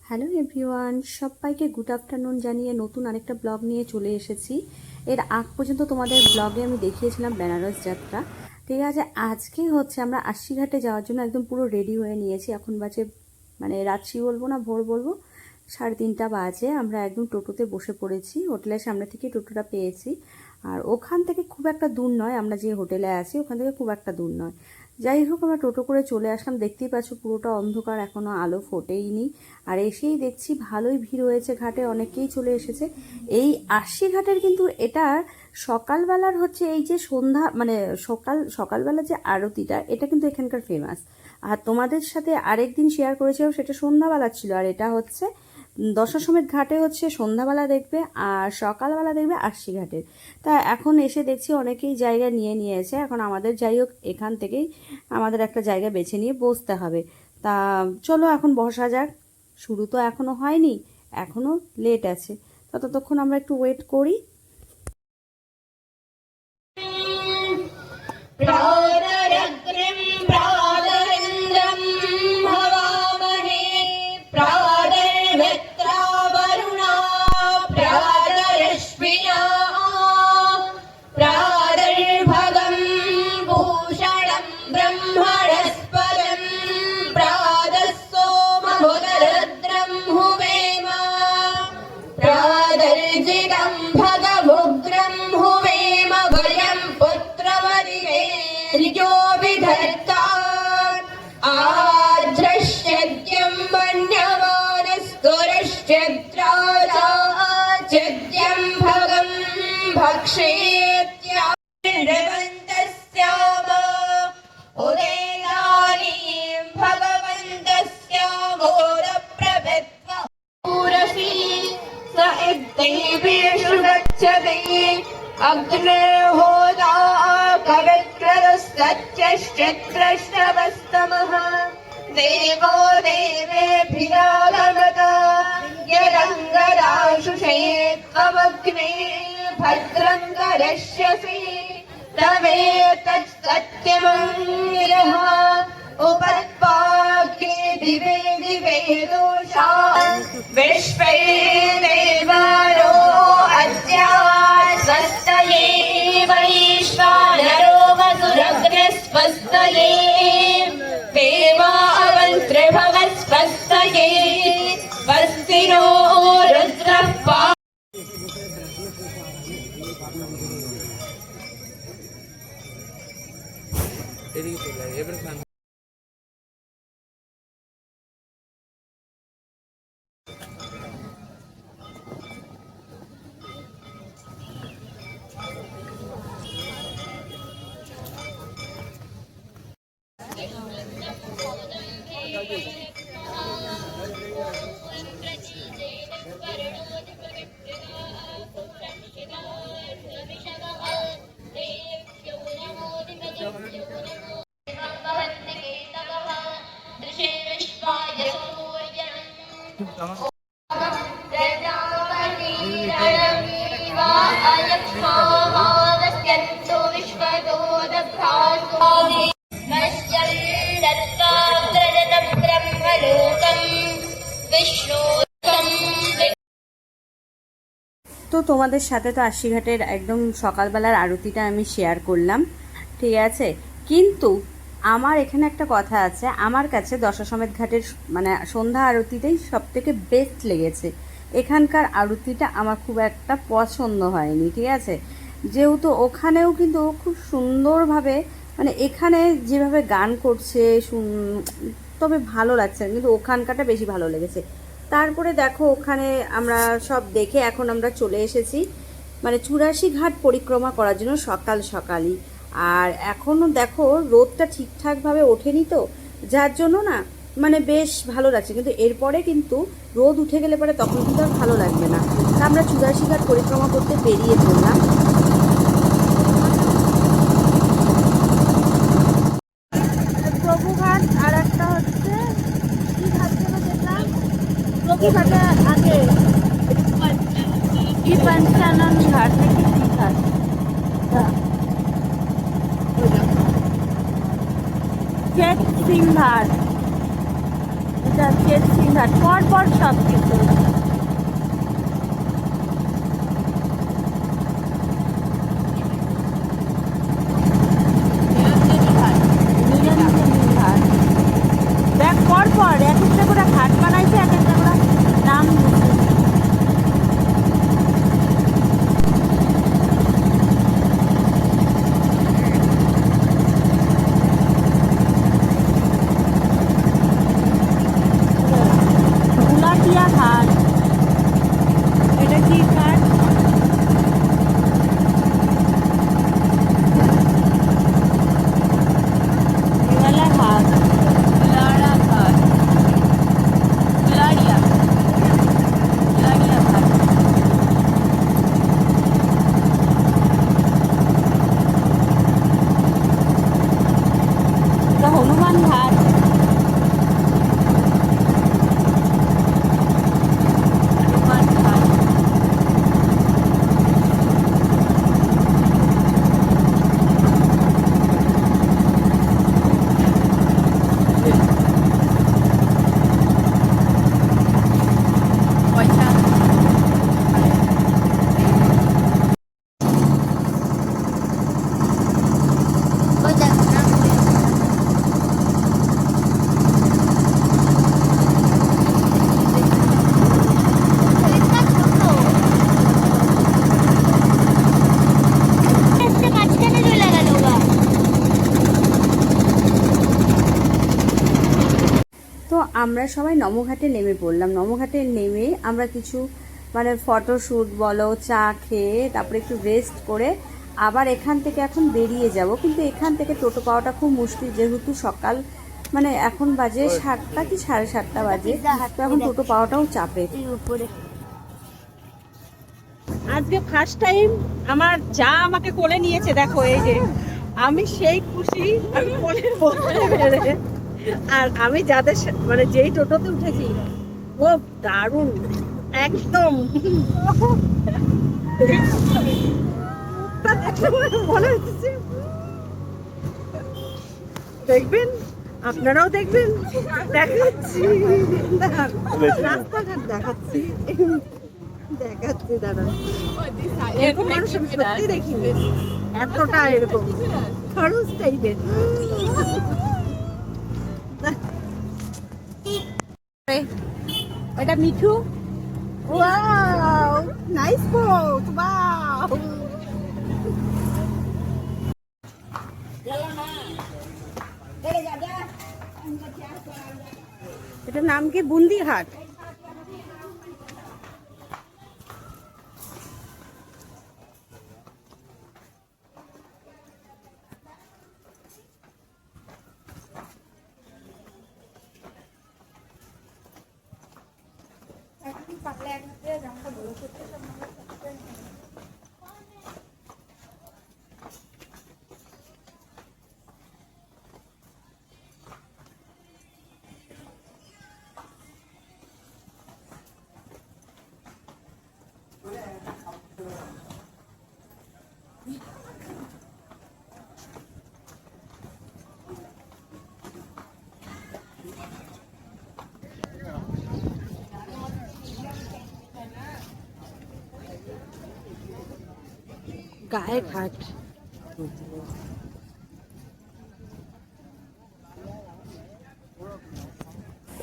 Hello everyone, সবাইকে good afternoon জানিয়ে নতুন আরেকটা ব্লগ নিয়ে চলে এসেছি। এর আগ পর্যন্ত তোমাদের ব্লগে আমি দেখিয়েছিলাম বেনারস যাত্রা। ঠিক আছে, আজকে হচ্ছে আমরা আশিঘাটে যাওয়ার জন্য একদম পুরো রেডি হয়ে নিয়েছি। এখন বাজে মানে রাত্রি বলবো না ভোর বলবো, 3:30 বাজে। আমরা একদম টোটোতে বসে পড়েছি, হোটেলের সামনে থেকে টোটোটা পেয়েছি। আর ওখান থেকে খুব একটা দূর নয়, আমরা যে হোটেলে আছি ওখান থেকে খুব একটা দূর নয়। যাই হোক, আমরা টোটো করে চলে আসলাম। দেখতেই পাচ্ছ পুরোটা অন্ধকার, এখনও আলো ফোটেইনি। আর এসেই দেখছি ভালোই ভিড় হয়েছে ঘাটে, অনেকেই চলে এসেছে। এই আশি ঘাটের কিন্তু এটা সকালবেলার হচ্ছে এই যে সন্ধ্যা মানে সকালবেলা যে আরতিটা, এটা কিন্তু এখানকার ফেমাস। আর তোমাদের সাথে আরেকদিন শেয়ার করেছিলাম, সেটা সন্ধ্যাবেলা ছিল। আর এটা হচ্ছে দশাশ্বমেধ ঘাটে হচ্ছে সন্ধ্যাবেলা দেখবে, আর সকালবেলা দেখবে আশি ঘাটের। তা এখন এসে দেখছি অনেকেই জায়গা নিয়ে নিয়েছে। এখন আমাদের যাই হোক, এখান থেকেই আমাদের একটা জায়গা বেছে নিয়ে বসতে হবে। তা চলো এখন বসা যাক। শুরু তো এখনো হয়নি, এখনো লেট আছে। ততক্ষণ আমরা একটু ওয়েট করি। अग्ने होदा कवित्रस्तमः देवो देवेभिरागमत यदङ्गदाशुषे त्वमग्ने भद्रं करिष्यसि तवेतत्सत्यमङ्गिरः उपत्पाके दिवे दिवे दोषा विश्वे देवानो अद्या स्वस्तये वैश्वानरो वसुरग्नस्वस्तये देवावन्त्रिभवस्वस्तये स्वस्तिनो रुद्रः তো তোমাদের সাথে তো আশিঘাটের একদম সকালবেলার আরতিটা আমি শেয়ার করলাম, ঠিক আছে। কিন্তু আমার এখানে একটা কথা আছে, আমার কাছে দশাশ্বমেধ ঘাটের মানে সন্ধ্যা আরতিটাই সব থেকে বেস্ট লেগেছে। এখানকার আরতিটা আমার খুব একটা পছন্দ হয়নি, ঠিক আছে। যেহেতু ওখানেও কিন্তু খুব সুন্দরভাবে মানে এখানে যেভাবে গান করছে তবে ভালো লাগছে, কিন্তু ওখানকারটা বেশি ভালো লেগেছে। তারপরে দেখো ওখানে আমরা সব দেখে এখন আমরা চলে এসেছি মানে 84 ঘাট পরিক্রমা করার জন্য সকাল সকালই। আর এখনও দেখো রোদটা ঠিকঠাকভাবে ওঠেনি, তো যার জন্য না মানে বেশ ভালো লাগছে। কিন্তু এরপরে কিন্তু রোদ উঠে গেলে পরে তখন কিন্তু আর ভালো লাগবে না। তা আমরা 84 ঘাট পরিক্রমা করতে বেরিয়ে পড়লাম। প্রভুঘাট আর একটা হচ্ছে কি ঘাট যেন দেখলাম, প্রভুঘাটে আগে কি पंचानन घाट नाকি কি ঘাট, চেক সিং ঘাট। চেঞ্জিং ঘাট পর পর সব কিছু। নিরঞ্জনী ঘাট দেখ পর পর এক একটা করে ঘাট বানাইছে, এক একটা করে নাম দিচ্ছে। গুলাটিয়া ঘাট, এটা কি ঘাট? দেওয়ালা ঘাট, লাড়া ঘাট, লাড়িয়া ঘাট। এটা হনুমান ঘাট, হনুমান ঘাট। পয়সা ওই দেখো না মাঝখানে চলে গেল গা। তো আমরা সবাই নমঘাটে নেমে পড়লাম। নমঘাটে নেমে আমরা কিছু মানে ফটোশ্যুট বলো, চা খেয়ে তারপরে একটু রেস্ট করে আবার এখান থেকে এখন বেরিয়ে যাব। কিন্তু এখান থেকে টোটো পাওয়াটা খুব মুশকিল, যেহেতু সকাল মানে এখন বাজে 7টা কি 7:30 বাজে, তো এখন টোটো পাওয়াটাও চাপের। আজকে ফার্স্ট টাইম আমার যা আমাকে কোলে নিয়েছে, দেখো এই যে আমি সেই খুশি, আমি কোলে বসতে পেরে। আর আমি যাদের মানে যেই টোটোতে উঠেছি ও দারুণ একদম মনে হচ্ছে। দেখবেন, আপনারাও দেখবেন, দেখাচ্ছি রাস্তাঘাট দেখাচ্ছি দেখাচ্ছি দাদা। এরকম মানুষ আমি সত্যি দেখিনি, এতটা এরকম খরচ টাইপের। এটা Mithu, wow nice coat, wow. এটার নাম কি? বুন্দিঘাট। গায়ে ঘাট,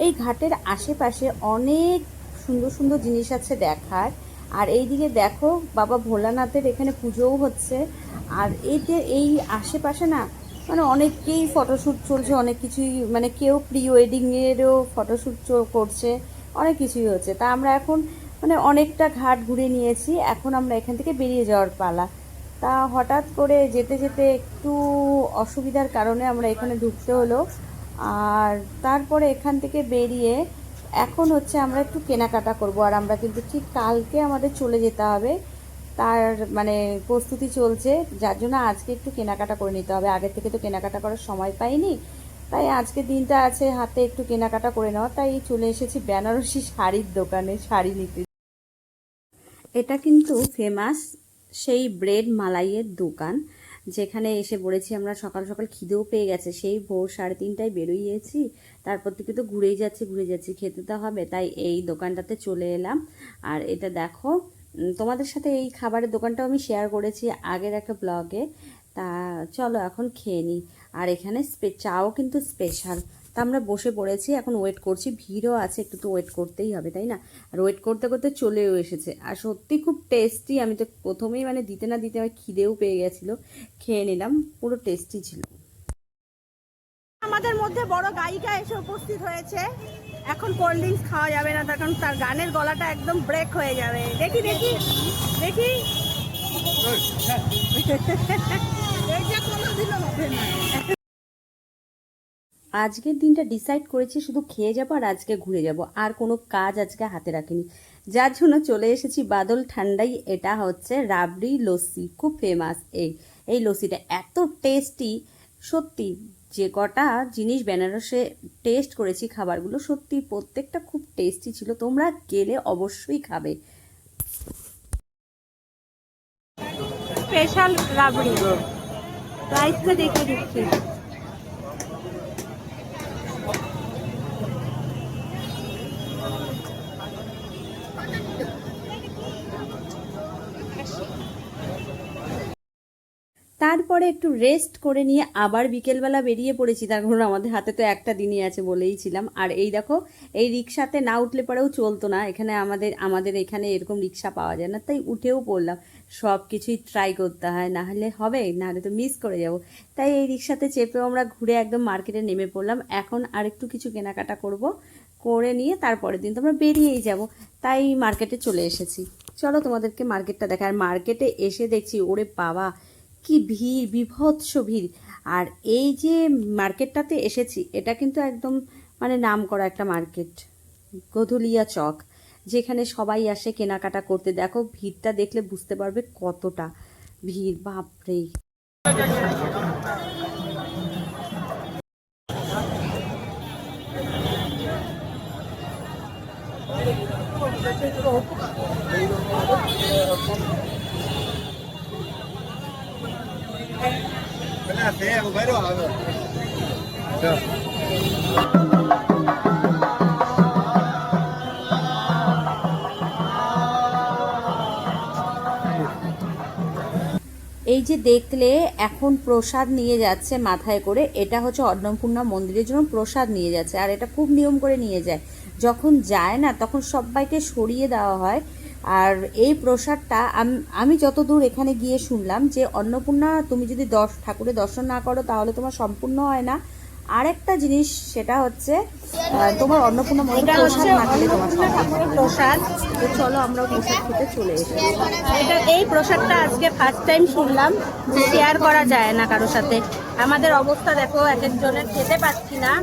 এই ঘাটের আশেপাশে অনেক সুন্দর সুন্দর জিনিস আছে দেখার। আর এইদিকে দেখো বাবা ভোলানাথের এখানে পুজোও হচ্ছে। আর এই আশেপাশে না মানে অনেকেই ফটোশ্যুট চলছে, অনেক কিছুই মানে কেউ প্রি ওয়েডিংয়েরও ফটোশ্যুট করছে, অনেক কিছুই হচ্ছে। তা আমরা এখন মানে অনেকটা ঘাট ঘুরে নিয়েছি, এখন আমরা এখান থেকে বেরিয়ে যাওয়ার পালা। তা হঠাৎ করে যেতে যেতে একটু অসুবিধার কারণে আমরা এখানে ঢুকতে হলো। আর তারপরে এখান থেকে বেরিয়ে এখন হচ্ছে আমরা একটু কেনাকাটা করব। আর আমরা কিন্তু ঠিক কালকে আমাদের চলে যেতে হবে, তার মানে প্রস্তুতি চলছে, যার জন্য আজকে একটু কেনাকাটা করে নিতে হবে। আগে থেকে তো কেনাকাটা করার সময় পাইনি, তাই আজকে দিনটা আছে হাতে একটু কেনাকাটা করে নেওয়া। তাই চলে এসেছি বেনারসি শাড়ির দোকানে শাড়ি নিতে। এটা কিন্তু ফেমাস সেই ব্রেড মালাইয়ের দোকান। যেখানে এসে পড়েছি আমরা। সকাল সকাল খিদেও পেয়ে গেছে, সেই ভোর 3:30টায় বেরোইয়েছি, তারপর থেকে তো ঘুরে যাচ্ছি, খেতে তো হবে, তাই এই দোকানটাতে চলে এলাম। আর এটা দেখো, তোমাদের সাথে এই খাবারের দোকানটাও আমি শেয়ার করেছি আগের একটা ব্লগে। তা চলো এখন খেয়ে নিই। আর এখানে চাও কিন্তু স্পেশাল। তা আমরা বসে পড়েছি, এখন ওয়েট করছি, ভিড়ও আছে, একটু তো ওয়েট করতেই হবে তাই না। আর ওয়েট করতে করতে চলেও এসেছে, আর সত্যি খুব টেস্টি। আমি তো প্রথমেই মানে দিতে না দিতে আমার খিদেও পেয়ে গেছিলো, খেয়ে নিলাম, পুরো টেস্টি ছিল। আমাদের মধ্যে বড় গায়িকা এসে উপস্থিত হয়েছে। এখন কোল্ড ড্রিঙ্কস খাওয়া যাবে না, তার কারণ তার গানের গলাটা একদম ব্রেক হয়ে যাবে। দেখি দেখি দেখি আজকের দিনটা ডিসাইড করেছি শুধু খেয়ে যাবো আর আজকে ঘুরে যাব, আর কোনো কাজ আজকে হাতে রাখিনি, যার জন্য চলে এসেছি বাদল ঠান্ডাই। এটা হচ্ছে রাবড়ি লস্যি, খুব ফেমাস। এই লস্যিটা এত টেস্টি, সত্যি যে কটা জিনিস বেনারসে টেস্ট করেছি খাবারগুলো, সত্যি প্রত্যেকটা খুব টেস্টি ছিল। তোমরা গেলে অবশ্যই খাবে। স্পেশাল রাবড়ি, প্রাইসটা দেখে দিচ্ছি। তারপরে একটু রেস্ট করে নিয়ে আবার বিকেলবেলা বেরিয়ে পড়েছি, তার কারণ আমাদের হাতে তো একটা দিনই আছে বলেই ছিলাম। আর এই দেখো, এই রিক্সাতে না উঠলে পরেও চলতো না, এখানে আমাদের এখানে এরকম রিক্সা পাওয়া যায় না, তাই উঠেও পড়লাম। সব কিছুই ট্রাই করতে হয়, না হলে হবে, না হলে তো মিস করে যাব। তাই এই রিক্সাতে চেপেও আমরা ঘুরে একদম মার্কেটে নেমে পড়লাম। এখন আর একটু কিছু কেনাকাটা করে নিয়ে তারপরের দিন তো আমরা বেরিয়েই যাব, তাই মার্কেটে চলে এসেছি। চলো তোমাদেরকে মার্কেটটা দেখা। আর মার্কেটে এসে দেখছি, ওরে বাবা কি ভিড়, বিভৎস ভিড়। আর এই যে মার্কেটটাতে এসেছি, এটা কিন্তু একদম মানে নাম করা একটা মার্কেট, গধুলিয়া চক, যেখানে সবাই আসে কেনাকাটা করতে। দেখো ভিড়টা দেখলে বুঝতে পারবে কতটা ভিড়, বাপরে। এই যে দেখলে এখন প্রসাদ নিয়ে যাচ্ছে মাথায় করে, এটা হচ্ছে অন্নপূর্ণা মন্দিরের জন্য প্রসাদ নিয়ে যাচ্ছে। আর এটা খুব নিয়ম করে নিয়ে যায়, যখন যায় না তখন সবাইকে সরিয়ে দেওয়া হয়। আর এই প্রসাদটা আমি যতদূর এখানে গিয়ে শুনলাম যে অন্নপূর্ণা তুমি যদি ঠাকুরের দর্শন না করো তাহলে তোমার সম্পূর্ণ হয় না। আরেকটা জিনিস সেটা হচ্ছে তোমার অন্নপূর্ণা মন্দিরের প্রসাদ না খেলে তোমার ঠাকুরের প্রসাদ। তো চলো আমরা প্রসাদ খেতে চলে এসেছি। এই প্রসাদটা আজকে ফার্স্ট টাইম শুনলাম, শেয়ার করা যায় না কারোর সাথে। আমাদের অবস্থা দেখো, এক একজনের খেতে পাচ্ছি না।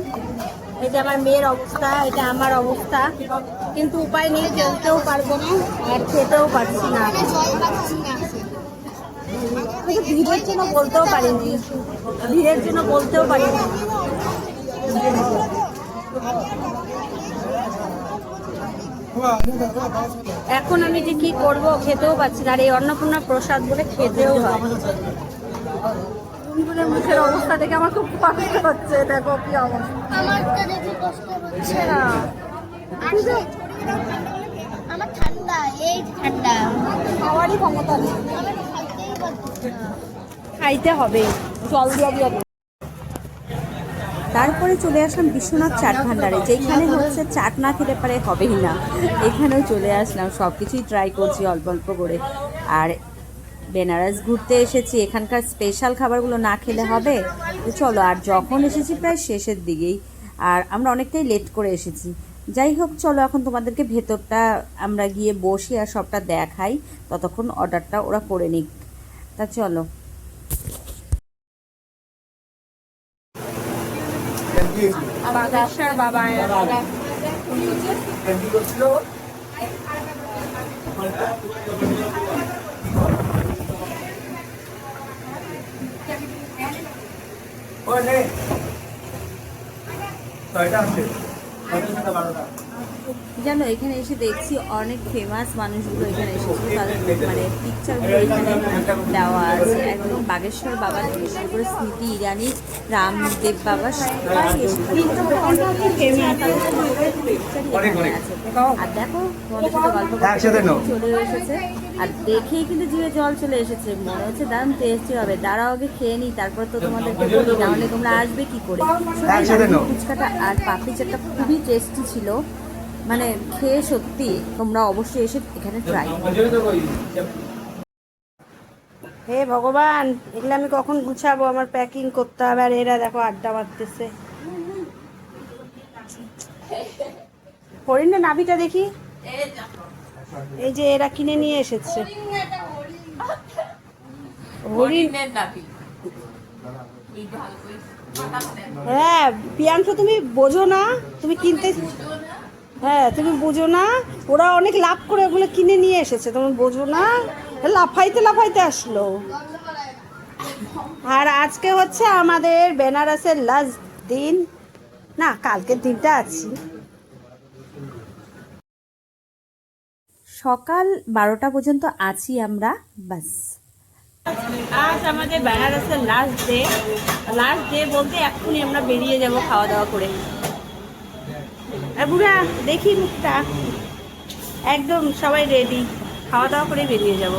এই যে আমার মেয়ের অবস্থা, এটা আমার অবস্থা, কিন্তু উপায় নেই, চলতেও পারবো না আর খেতেও পারছি না। ভিড়ের জন্য বলতেও পারিনি, এখন আমি যে কি করব, খেতেও পাচ্ছি না। আর এই অন্নপূর্ণা প্রসাদ বলে খেতেও হয়। মুখের অবস্থা দেখে আমার খুব কষ্ট হচ্ছে। দেখো কি অবস্থা, আমার ঠান্ডা, এই ঠান্ডা খাওয়ারই ক্ষমতা নেই, খাইতে হবে, জল দিয়ে। তারপরে চলে আসলাম বিশ্বনাথ চাট ভান্ডারে, যেখানে হচ্ছে চাট না খেতে পারে হবেই না। এখানেও চলে আসলাম, সব কিছুই ট্রাই করছি অল্প অল্প করে। আর বেনারস ঘুরতে এসেছি, এখানকার স্পেশাল খাবারগুলো না খেলে হবে। তো চলো, আর যখন এসেছি প্রায় শেষের দিকেই, আর আমরা অনেকটাই লেট করে এসেছি। যাই হোক, চলো এখন তোমাদেরকে ভেতরটা আমরা গিয়ে বসি আর সবটা দেখাই, ততক্ষণ অর্ডারটা ওরা করে নিক। তা চলো। জানো এখানে এসে দেখছি অনেক ফেমাস মানুষগুলো এখানে এসেছে, তাদের মানে পিকচারগুলো এখানে দেওয়া আছে। একদম বাগেশ্বর বাবা থেকে শুরু করে স্মৃতি ইরানি, রামদেব বাবা সবাই এসেছে। আর দেখো তোমাদের সাথে গল্প করতে চলে এসেছে, আর দেখেই কিন্তু জিভে জল চলে এসেছে, মনে হচ্ছে দারুণ টেস্টি হবে। দাঁড়াও আগে খেয়ে নিই, তারপর তো তোমাদেরকে বলি, নাহলে তোমরা আসবে কি করে। ফুচকাটা আর পাপড়ি চাটটা খুবই টেস্টি ছিল, মানে খেয়ে সত্যি তোমরা অবশ্যই এসে এখানে ট্রাই করো। হে ভগবান, এগুলো আমি কখন গুছাবো, আমার প্যাকিং করতে হবে। আর এরা দেখো আড্ডা মারতেছে। হরিণের নাভিটা দেখি, এই যে এরা কিনে নিয়ে এসেছে হরিণের নাভি। হ্যাঁ প্রিয়াংশু, তুমি বোঝো না, তুমি কিনতে, হ্যাঁ তুমি বোঝো না, ওরা অনেক লাভ করে ওগুলো কিনে নিয়ে এসেছে, তুমি বোঝো না, লাফাইতে লাফাইতে আসলো। আর আজকে হচ্ছে আমাদের বেনারসের লাস্ট দিন, না কালকের দিনটা আছি। সকাল 12টা পর্যন্ত আছি আমরা, বাস। আজ আমাদের বেনারসের লাস্ট ডে বলতে এক্ষুনি আমরা বেরিয়ে যাব খাওয়া দাওয়া করে। আর বুড়া দেখি মুখটা, একদম সবাই রেডি, খাওয়া দাওয়া করে বেরিয়ে যাব।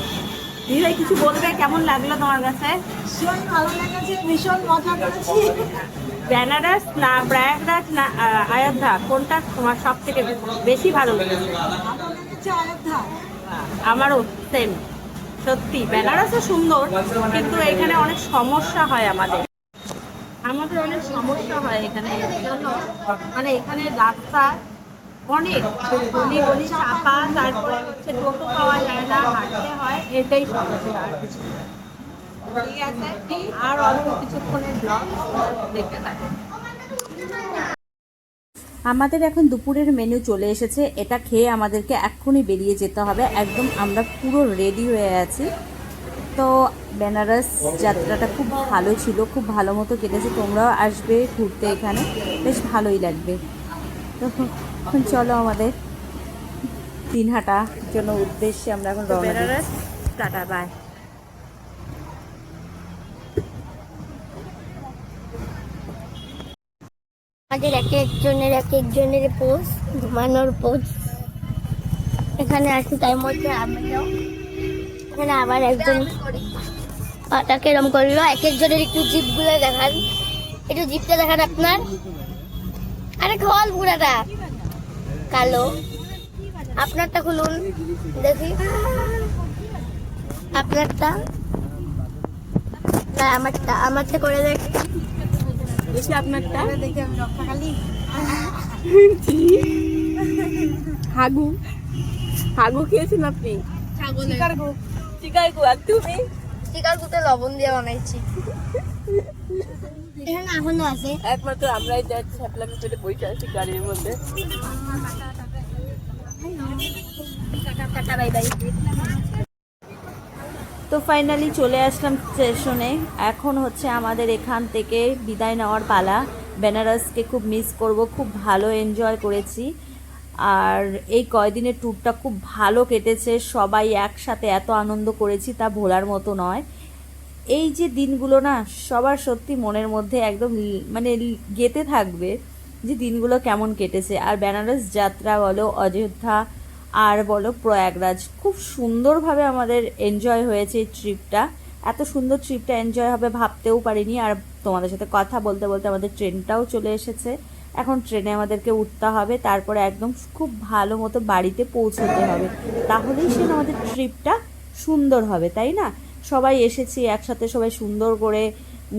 দিদিভাই কিছু বলবে, কেমন লাগলো তোমার কাছে? ভীষণ ভালো লেগেছে, ভীষণ মজা করেছি। বেনারস না প্রয়াগরাজ না অযোধ্যা, কোনটা তোমার সব থেকে বেশি ভালো লেগেছে? আমারও সেম, সত্যি বেনারসও সুন্দর, কিন্তু এখানে অনেক সমস্যা হয় আমাদের অনেক সমস্যা হয় এখানে, মানে এখানে রাস্তা অনেক গলি গলি চাপা, তারপরে হচ্ছে টোটো পাওয়া যায় না, হাঁটতে হয়, এটাই সমস্যা। ঠিক আছে, আর অল্প কিছুক্ষণের ব্লগ দেখতে থাকো। আমাদের এখন দুপুরের মেনু চলে এসেছে, এটা খেয়ে আমাদেরকে এক্ষুনি বেরিয়ে যেতে হবে। একদম আমরা পুরো রেডি হয়ে আছি। তো বেনারস যাত্রাটা খুব ভালো ছিল, খুব ভালো মতো কেটেছে। তোমরাও আসবে ঘুরতে, এখানে বেশ ভালোই লাগবে। তো এখন চলো আমাদের দিনহাটার জন্য উদ্দেশ্যে আমরা এখন রওনা বেনারস, দিচ্ছি। Tata, bye. আমাদের এক একজনের পোজ, ঘুমানোর পোজ। এখানে আছি, তাই মধ্যে আমিও এখানে আবার একজন পাটাকে এরম করলো। এক একজনের একটু জিপগুলো দেখান, একটু জিপটা দেখান আপনার। আরে খোল পুরাটা কালো, আপনারটা খুলুন দেখি, আপনারটা না, আমারটা করে দেখি দেখি আপনারটা, দেখি আমি রক্ষাকালী। হাগু খেয়েছেন আপনি? চিকারগু। আর তুমি? চিকারগুতে লবণ দিয়ে বানাইছি। এখানে এখনো আছে, একমাত্র আমরাই যাচ্ছি, ছাপলামি করে বসে আছি গাড়ির মধ্যে। Tata bye bye. তো ফাইনালি চলে আসলাম স্টেশনে। এখন হচ্ছে আমাদের এখান থেকে বিদায় নেওয়ার পালা। বেনারসকে খুব মিস করব, খুব ভালো এনজয় করেছি। আর এই কয়দিনের ট্যুরটা খুব ভালো কেটেছে, সবাই একসাথে এত আনন্দ করেছি তা ভোলার মতো নয়। এই যে দিনগুলো না সবার সত্যি মনের মধ্যে একদম মানে গেঁথে থাকবে, যে দিনগুলো কেমন কেটেছে। আর বেনারস যাত্রা বলো, অযোধ্যা আর বলো প্রয়াগরাজ, খুব সুন্দরভাবে আমাদের এনজয় হয়েছে এই ট্রিপটা। এত সুন্দর ট্রিপটা এনজয় হবে ভাবতেও পারিনি। আর তোমাদের সাথে কথা বলতে বলতে আমাদের ট্রেনটাও চলে এসেছে। এখন ট্রেনে আমাদেরকে উঠতে হবে, তারপরে একদম খুব ভালো মতো বাড়িতে পৌঁছতে হবে, তাহলেই সে আমাদের ট্রিপটা সুন্দর হবে, তাই না? সবাই এসেছি একসাথে, সবাই সুন্দর করে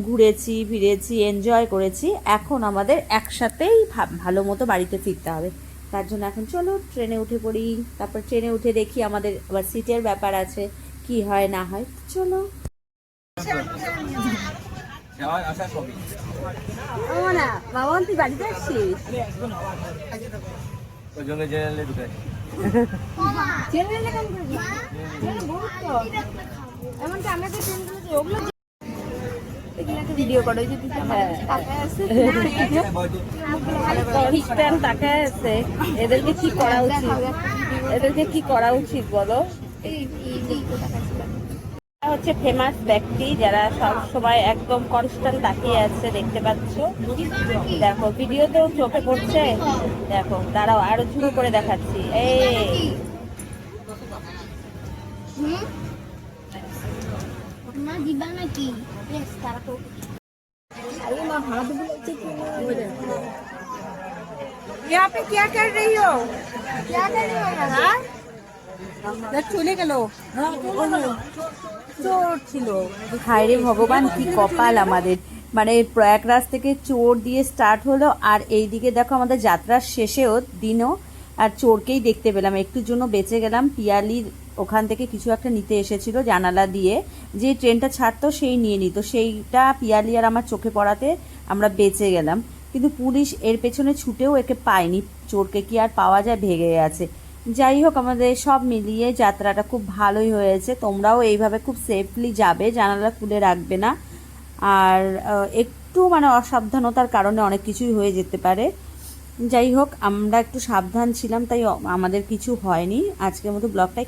ঘুরেছি ফিরেছি, এনজয় করেছি। এখন আমাদের একসাথেই ভালো মতো বাড়িতে ফিরতে হবে। তার জন্য এখন চলো ট্রেনে উঠে পড়ি। তারপর ট্রেনে উঠে দেখি আমাদের আবার সিটের ব্যাপার আছে, কি হয় না হয়। চলো। না বাবা, তুই বাড়িতে আসছিস? এমনকি আমরা যে ট্রেনগুলো, ওগুলো ভিডিও করো যদি খ্রিস্টান তাকায় আছে, এদেরকে কি করা উচিত, এদেরকে কি করা উচিত বলো? এরা হচ্ছে ফেমাস ব্যক্তি যারা সব সময় একদম কনস্ট্যান্ট তাকিয়ে আছে, দেখতে পাচ্ছ। দেখো ভিডিওতেও চোখে পড়ছে। দেখো দাঁড়াও আরো জুম করে দেখাচ্ছি। এই দিবা নাকি? তারা তো यहाँ पे क्या कर रही हो? চলে গেল, চোর ছিল। হায় রে ভগবান, কি কপাল আমাদের। মানে প্রয়াগরাজ থেকে চোর দিয়ে স্টার্ট হলো, আর এইদিকে দেখো আমাদের যাত্রার শেষেও দিনও আর চোরকেই দেখতে পেলাম। একটুর জন্য বেঁচে গেলাম। পিয়ালির ওখান থেকে কিছু একটা নিতে এসেছিল জানালা দিয়ে, যে ট্রেনটা ছাড়তো সেই নিয়ে নিত, সেইটা পিয়ালি আর আমার চোখে পড়াতে আমরা বেঁচে গেলাম। কিন্তু পুলিশ এর পেছনে ছুটেও একে পায়নি। চোরকে কি আর পাওয়া যায়, ভেগে গেছে। যাই হোক, আমাদের সব মিলিয়ে যাত্রাটা খুব ভালোই হয়েছে। তোমরাও এইভাবে খুব সেফলি যাবে, জানালা খুলে রাখবে না। আর একটু মানে অসাবধানতার কারণে অনেক কিছুই হয়ে যেতে পারে। যাই হোক, আমরা একটু সাবধান ছিলাম, তাই আমাদের কিছু হয়নি। আজকের মতো ব্লগটাই